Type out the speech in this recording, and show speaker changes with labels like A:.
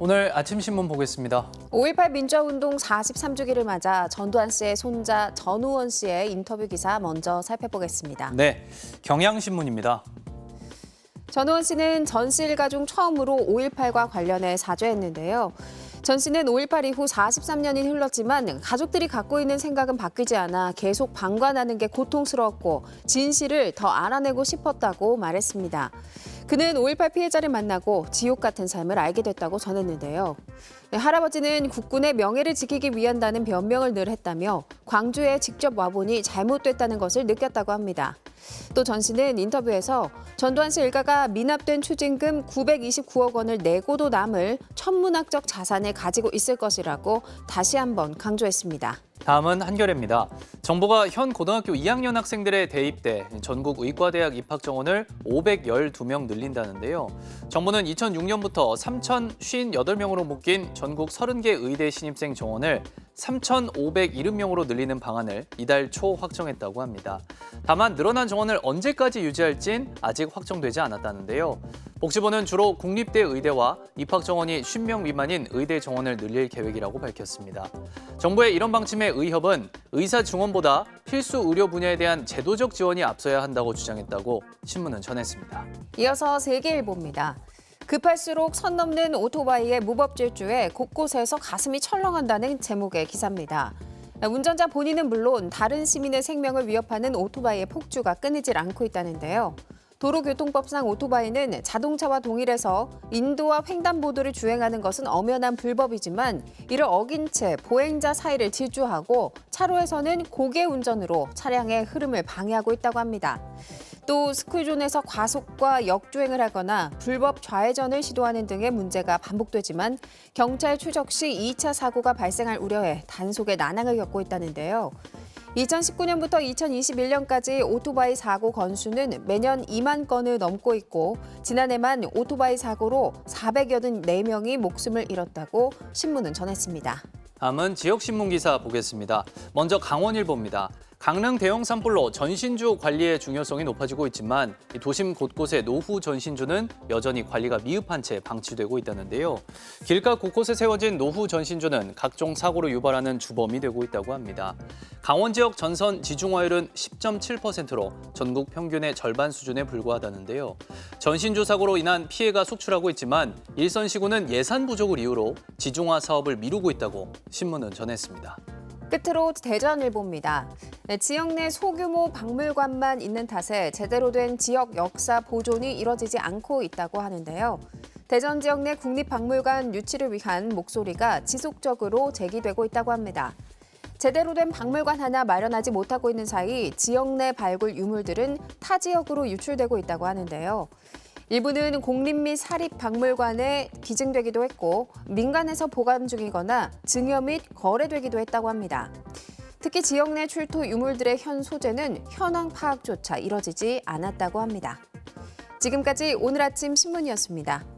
A: 오늘 아침 신문 보겠습니다.
B: 5.18 민주화운동 43주기를 맞아 전두환 씨의 손자 전우원 씨의 인터뷰 기사 먼저 살펴보겠습니다.
A: 네, 경향신문입니다.
B: 전우원 씨는 전 씨 일가 중 처음으로 5.18과 관련해 사죄했는데요. 전 씨는 5.18 이후 43년이 흘렀지만 가족들이 갖고 있는 생각은 바뀌지 않아 계속 방관하는 게 고통스러웠고 진실을 더 알아내고 싶었다고 말했습니다. 그는 5.18 피해자를 만나고 지옥 같은 삶을 알게 됐다고 전했는데요. 할아버지는 국군의 명예를 지키기 위한다는 변명을 늘 했다며 광주에 직접 와보니 잘못됐다는 것을 느꼈다고 합니다. 또 전 씨는 인터뷰에서 전두환 씨 일가가 미납된 추징금 929억 원을 내고도 남을 천문학적 자산을 가지고 있을 것이라고 다시 한번 강조했습니다.
A: 다음은 한겨레입니다. 정부가 현 고등학교 2학년 학생들의 대입대 전국 의과대학 입학 정원을 512명 늘린다는데요. 정부는 2006년부터 3,058명으로 묶인 전국 30개 의대 신입생 정원을 3,570명으로 늘리는 방안을 이달 초 확정했다고 합니다. 다만 늘어난 정원을 언제까지 유지할진 아직 확정되지 않았다는데요. 복지부는 주로 국립대 의대와 입학 정원이 50명 미만인 의대 정원을 늘릴 계획이라고 밝혔습니다. 정부의 이런 방침에 의협은 의사 증원보다 필수 의료 분야에 대한 제도적 지원이 앞서야 한다고 주장했다고 신문은 전했습니다.
B: 이어서 세계일보입니다. 급할수록 선 넘는 오토바이의 무법 질주에 곳곳에서 가슴이 철렁한다는 제목의 기사입니다. 운전자 본인은 물론 다른 시민의 생명을 위협하는 오토바이의 폭주가 끊이질 않고 있다는데요. 도로교통법상 오토바이는 자동차와 동일해서 인도와 횡단보도를 주행하는 것은 엄연한 불법이지만 이를 어긴 채 보행자 사이를 질주하고 차로에서는 고개 운전으로 차량의 흐름을 방해하고 있다고 합니다. 또 스쿨존에서 과속과 역주행을 하거나 불법 좌회전을 시도하는 등의 문제가 반복되지만 경찰 추적 시 2차 사고가 발생할 우려에 단속에 난항을 겪고 있다는데요. 2019년부터 2021년까지 오토바이 사고 건수는 매년 2만 건을 넘고 있고 지난해만 오토바이 사고로 484명이 목숨을 잃었다고 신문은 전했습니다.
A: 다음은 지역신문 기사 보겠습니다. 먼저 강원일보입니다. 강릉 대형 산불로 전신주 관리의 중요성이 높아지고 있지만 도심 곳곳의 노후 전신주는 여전히 관리가 미흡한 채 방치되고 있다는데요. 길가 곳곳에 세워진 노후 전신주는 각종 사고로 유발하는 주범이 되고 있다고 합니다. 강원 지역 전선 지중화율은 10.7%로 전국 평균의 절반 수준에 불과하다는데요. 전신주 사고로 인한 피해가 속출하고 있지만 일선시구는 예산 부족을 이유로 지중화 사업을 미루고 있다고 신문은 전했습니다.
B: 끝으로 대전일보입니다. 지역 내 소규모 박물관만 있는 탓에 제대로 된 지역 역사 보존이 이뤄지지 않고 있다고 하는데요. 대전 지역 내 국립박물관 유치를 위한 목소리가 지속적으로 제기되고 있다고 합니다. 제대로 된 박물관 하나 마련하지 못하고 있는 사이 지역 내 발굴 유물들은 타 지역으로 유출되고 있다고 하는데요. 일부는 공립 및 사립 박물관에 기증되기도 했고 민간에서 보관 중이거나 증여 및 거래되기도 했다고 합니다. 특히 지역 내 출토 유물들의 현 소재는 현황 파악조차 이뤄지지 않았다고 합니다. 지금까지 오늘 아침 신문이었습니다.